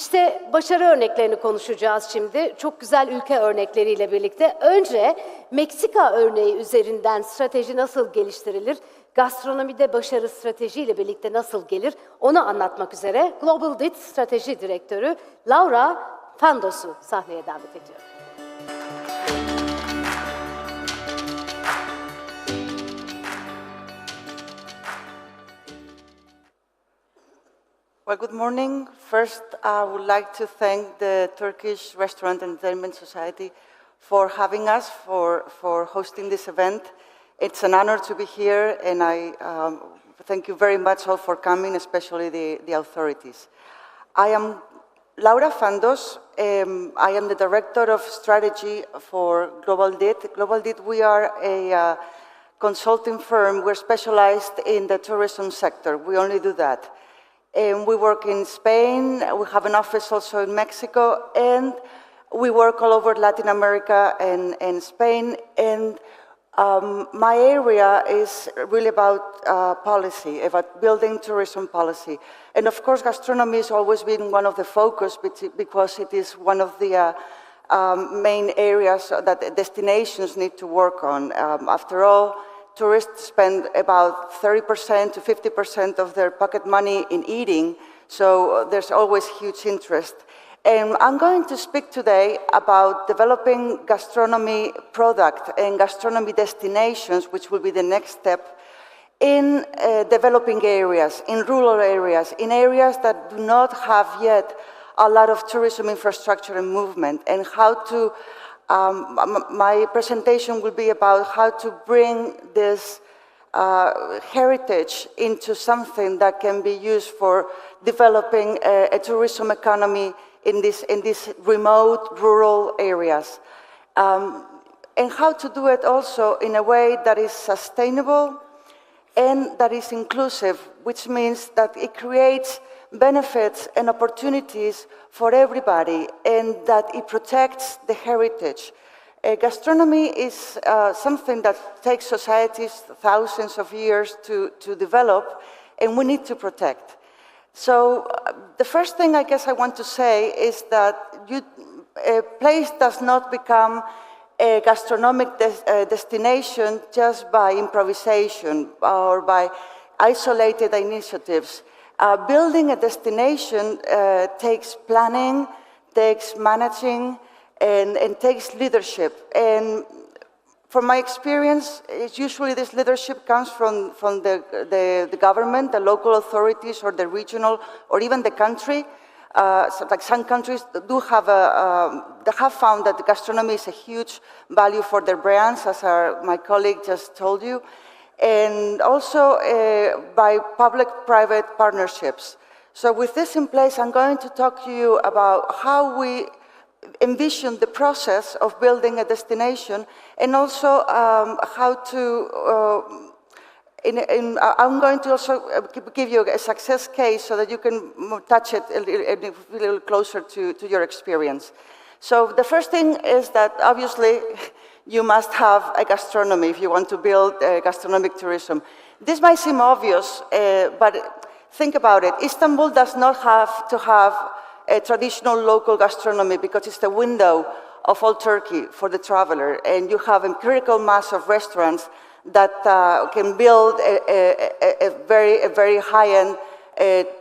İşte başarı örneklerini konuşacağız şimdi. Çok güzel ülke örnekleriyle birlikte. Önce Meksika örneği üzerinden strateji nasıl geliştirilir? Gastronomide başarı stratejiyle birlikte nasıl gelir? Onu anlatmak üzere Globaldit Strateji Direktörü Laura FANDOS'u sahneye davet ediyorum. Well, good morning. First, I would like to thank the Turkish Restaurant and Entertainment Society for having us, for hosting this event. It's an honor to be here, and I thank you very much all for coming, especially the authorities. I am Laura Fandos. I am the Director of Strategy for Globaldit. Globaldit, we are a consulting firm. We're specialized in the tourism sector. We only do that. We work in Spain, we have an office also in Mexico, and we work all over Latin America and Spain. And my area is really about policy, about building tourism policy. And of course, gastronomy has always been one of the focus because it is one of the main areas that destinations need to work on. After all, tourists spend about 30% to 50% of their pocket money in eating, so there's always huge interest. And I'm going to speak today about developing gastronomy product and gastronomy destinations, which will be the next step, in developing areas, in rural areas, in areas that do not have yet a lot of tourism infrastructure and movement, and how to my presentation will be about how to bring this heritage into something that can be used for developing a tourism economy in these remote rural areas. And how to do it also in a way that is sustainable and that is inclusive, which means that it creates benefits and opportunities for everybody, and that it protects the heritage. Gastronomy is something that takes societies thousands of years to develop, and we need to protect. So the first thing I guess I want to say is that a place does not become a gastronomic destination just by improvisation or by isolated initiatives. Building a destination takes planning, takes managing, and takes leadership. And from my experience, usually this leadership comes from the government, the local authorities, or the regional, or even the country. So like some countries do have they have found that the gastronomy is a huge value for their brands, as my colleague just told you. And also by public-private partnerships. So with this in place, I'm going to talk to you about how we envision the process of building a destination, and also how to, I'm going to also give you a success case so that you can touch it a little closer to your experience. So the first thing is that obviously you must have a gastronomy if you want to build gastronomic tourism. This might seem obvious, but think about it. Istanbul does not have to have a traditional local gastronomy because it's the window of all Turkey for the traveler, and you have a critical mass of restaurants that can build a very high-end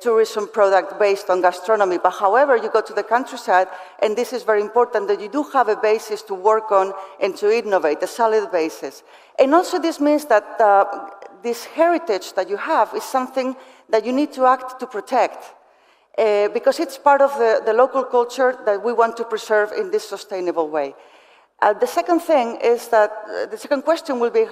tourism product based on gastronomy. But however, you go to the countryside, and this is very important, that you do have a basis to work on and to innovate, a solid basis. And also this means that this heritage that you have is something that you need to act to protect, because it's part of the local culture that we want to preserve in this sustainable way. The second thing is that, the second question will be,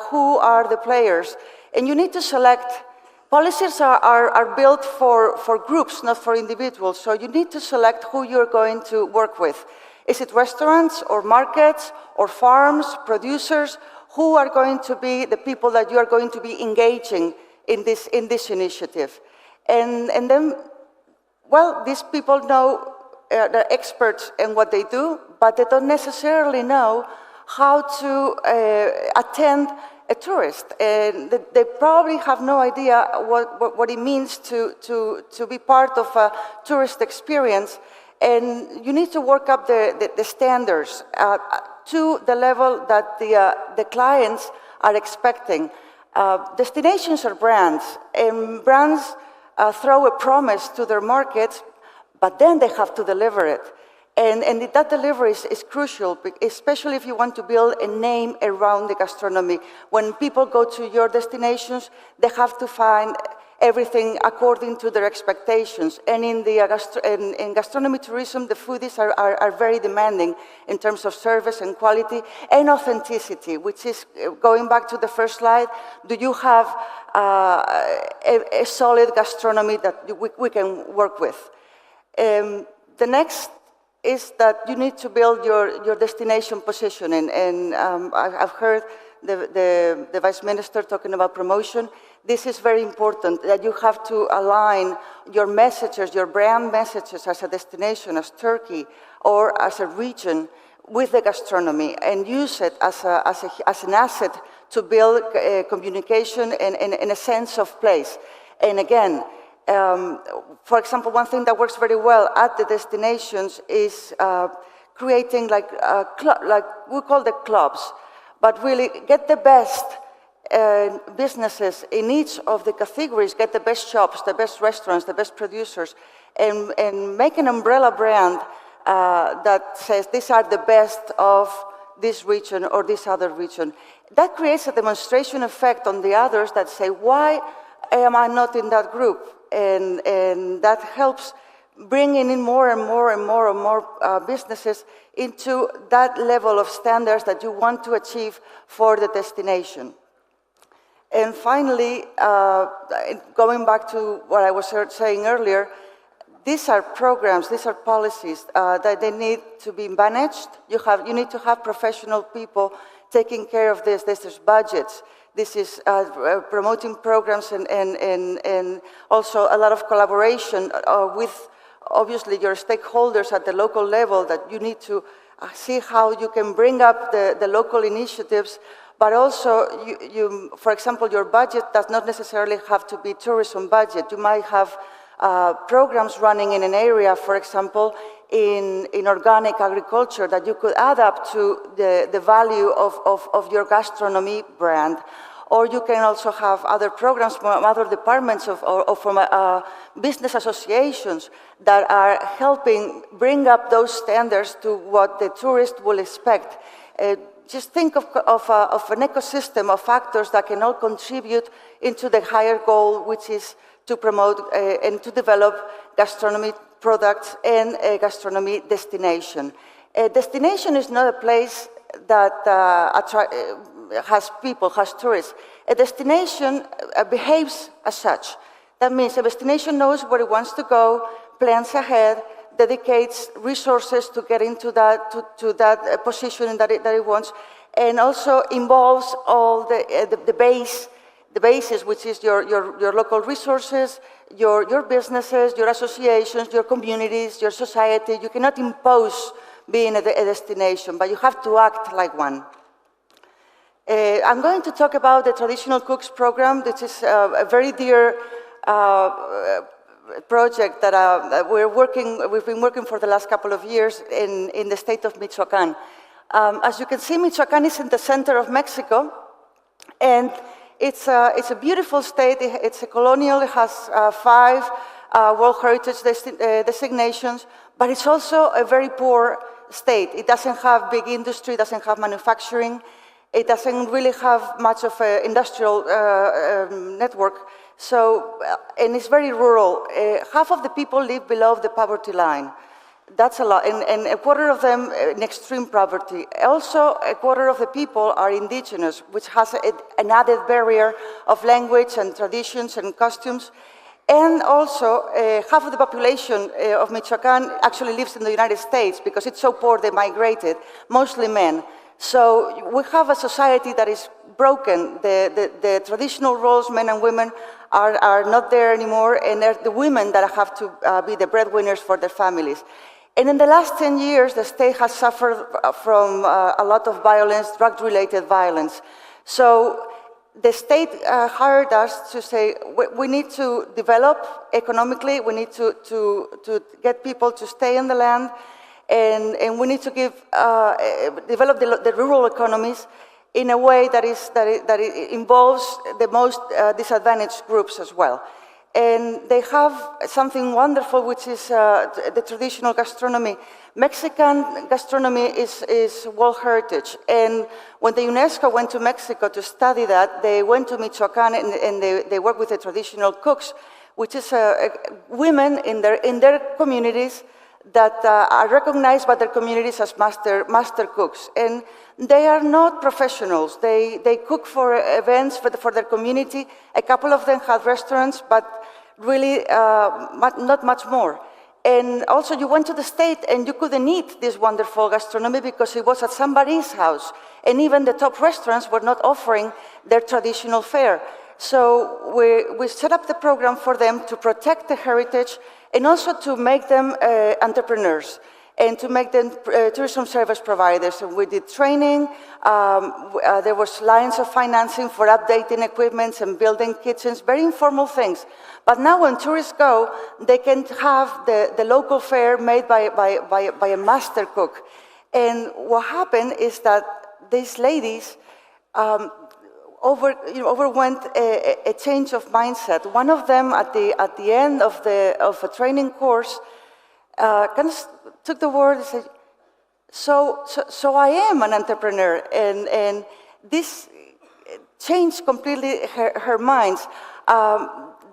who are the players? And you need to select. Policies are built for groups, not for individuals, so you need to select who you're going to work with. Is it restaurants or markets or farms, producers? Who are going to be the people that you are going to be engaging in this initiative? And then, well, these people know, they're experts in what they do, but they don't necessarily know how to attend a tourist, and they probably have no idea what it means to be part of a tourist experience. And you need to work up the standards to the level that the clients are expecting. Destinations are brands, and brands throw a promise to their markets, but then they have to deliver it. And that delivery is crucial, especially if you want to build a name around the gastronomy. When people go to your destinations, they have to find everything according to their expectations. And in gastronomy tourism, the foodies are very demanding in terms of service and quality and authenticity, which is, going back to the first slide, do you have a solid gastronomy that we can work with? The next is that you need to build your destination positioning, and I've heard the Vice Minister talking about promotion. This is very important, that you have to align your messages, your brand messages as a destination, as Turkey, or as a region with the gastronomy, and use it as an asset to build communication and a sense of place. And again, for example, one thing that works very well at the destinations is creating like we call the clubs, but really get the best businesses in each of the categories, get the best shops, the best restaurants, the best producers, and make an umbrella brand that says these are the best of this region or this other region. That creates a demonstration effect on the others that say, why am I not in that group? And that helps bringing in more and more businesses into that level of standards that you want to achieve for the destination. And finally, going back to what I was saying earlier, these are programs, these are policies that they need to be managed. You need to have professional people taking care of this. There's budgets. This is promoting programs and also a lot of collaboration with, obviously, your stakeholders at the local level, that you need to see how you can bring up the local initiatives, but also, for example, your budget does not necessarily have to be tourism budget. You might have programs running in an area, for example, in organic agriculture, that you could add up to the value of your gastronomy brand. Or you can also have other programs from other departments or from business associations that are helping bring up those standards to what the tourist will expect. Just think of an ecosystem of factors that can all contribute into the higher goal, which is to promote and to develop gastronomy products and a gastronomy destination. A destination is not a place that has people, has tourists. A destination behaves as such. That means a destination knows where it wants to go, plans ahead, dedicates resources to get into that, to that position that it wants, and also involves all the basis, which is your local resources, your businesses, your associations, your communities, your society. You cannot impose being a destination, but you have to act like one. I'm going to talk about the Traditional Cooks Program. This is a very dear project that we've been working for the last couple of years in the state of Michoacán. As you can see, Michoacán is in the center of Mexico, and it's a beautiful state. It's a colonial. It has 5 World Heritage designations, but it's also a very poor state. It doesn't have big industry, doesn't have manufacturing. It doesn't really have much of an industrial network, and it's very rural. Half of the people live below the poverty line. That's a lot, and a quarter of them in extreme poverty. Also, a quarter of the people are indigenous, which has an added barrier of language and traditions and costumes. And also, half of the population of Michoacán actually lives in the United States because it's so poor they migrated, mostly men. So we have a society that is broken. The traditional roles, men and women, are not there anymore, and they're the women that have to be the breadwinners for their families. And in the last 10 years, the state has suffered from a lot of violence, drug-related violence. So the state hired us to say, we need to develop economically, we need to get people to stay in the land, and we need to develop the rural economies in a way that it involves the most disadvantaged groups as well. And they have something wonderful, which is the traditional gastronomy. Mexican gastronomy is world heritage. And when the UNESCO went to Mexico to study that, they went to Michoacan and they work with the traditional cooks, which is women in their communities that are recognized by their communities as master cooks. And they are not professionals. They cook for events for their community. A couple of them have restaurants, but really not much more. And also you went to the state and you couldn't eat this wonderful gastronomy because it was at somebody's house. And even the top restaurants were not offering their traditional fare. So we set up the program for them to protect the heritage and also to make them entrepreneurs and to make them tourism service providers. And we did training, there was lines of financing for updating equipment and building kitchens, very informal things. But now when tourists go, they can have the local fare made by a master cook. And what happened is that these ladies overwent a change of mindset. One of them, at the end of a training course, kind of took the word and said, so I am an entrepreneur. And this changed completely her minds.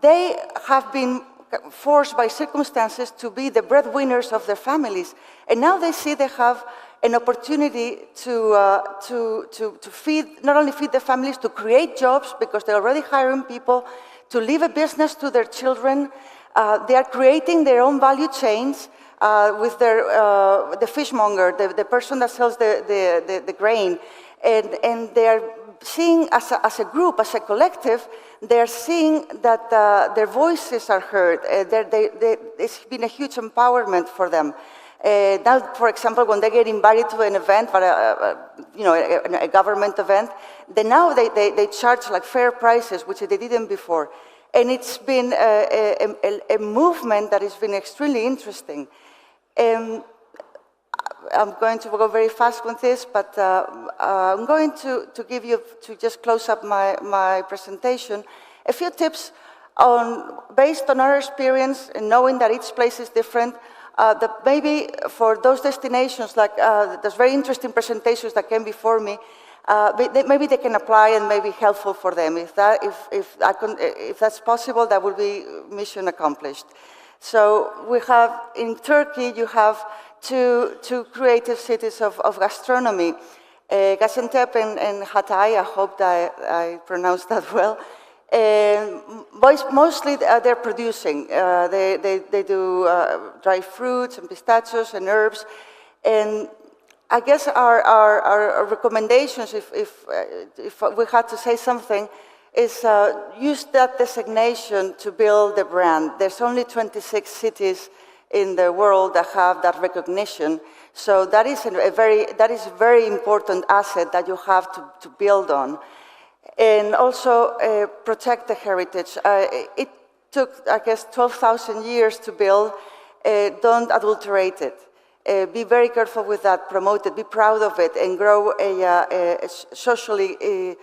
They have been forced by circumstances to be the breadwinners of their families. And now they see they have an opportunity to feed, not only feed their families, to create jobs because they're already hiring people, to leave a business to their children. They are creating their own value chains with the fishmonger, the person that sells the grain. And they are seeing as a group, as a collective, they're seeing that their voices are heard. It's been a huge empowerment for them. Now, for example, when they get invited to an event, a government event, they charge like fair prices, which they didn't before. And it's been a movement that has been extremely interesting. I'm going to go very fast with this, but I'm going to give you, to just close up my presentation, a few tips based on our experience and knowing that each place is different, that maybe for those destinations, like there's very interesting presentations that came before me, maybe they can apply and may be helpful for them. If that's possible, that would be mission accomplished. So we have, in Turkey, you have two creative cities of gastronomy, Gaziantep and Hatay. I hope that I pronounced that well. Mostly they're producing. They do dry fruits and pistachios and herbs. And I guess our recommendations, if we had to say something, is use that designation to build the brand. There's only 26 cities in the world that have that recognition. So that is a very important asset that you have to build on. And also protect the heritage. It took, I guess, 12,000 years to build. Don't adulterate it. Be very careful with that, promote it, be proud of it, and grow a socially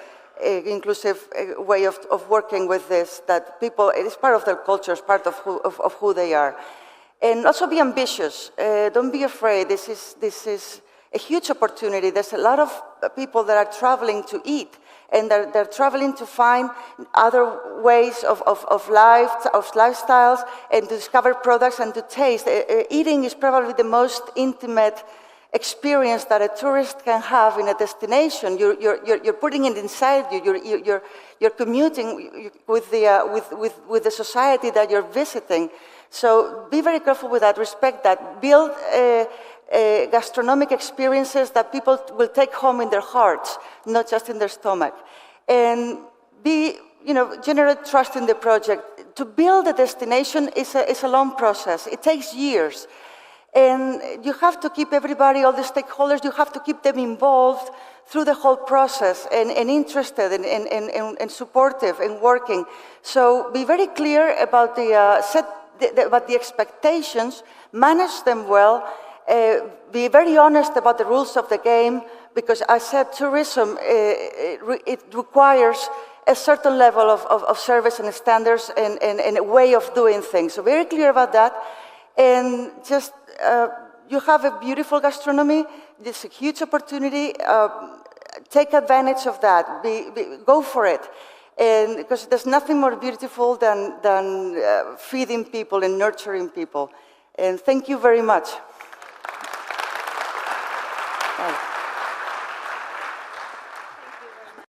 inclusive way of working with this, that people, it is part of their culture, it's part of who they are. And also be ambitious. Don't be afraid. This is a huge opportunity. There's a lot of people that are traveling to eat, and they're traveling to find other ways of lifestyles, and to discover products and to taste. Eating is probably the most intimate experience that a tourist can have in a destination. You're putting it inside you. You're commuting with the society that you're visiting. So be very careful with that. Respect that. Build gastronomic experiences that people will take home in their hearts, not just in their stomach. And generate trust in the project. To build a destination is a long process. It takes years. And you have to keep everybody, all the stakeholders, you have to keep them involved through the whole process and interested and supportive and working. So be very clear about about the expectations, manage them well, be very honest about the rules of the game, because I said tourism, it requires a certain level of service and standards and a way of doing things. So very clear about that. And just, you have a beautiful gastronomy. It's a huge opportunity. Take advantage of that. Go for it. And because there's nothing more beautiful than feeding people and nurturing people. And thank you very much.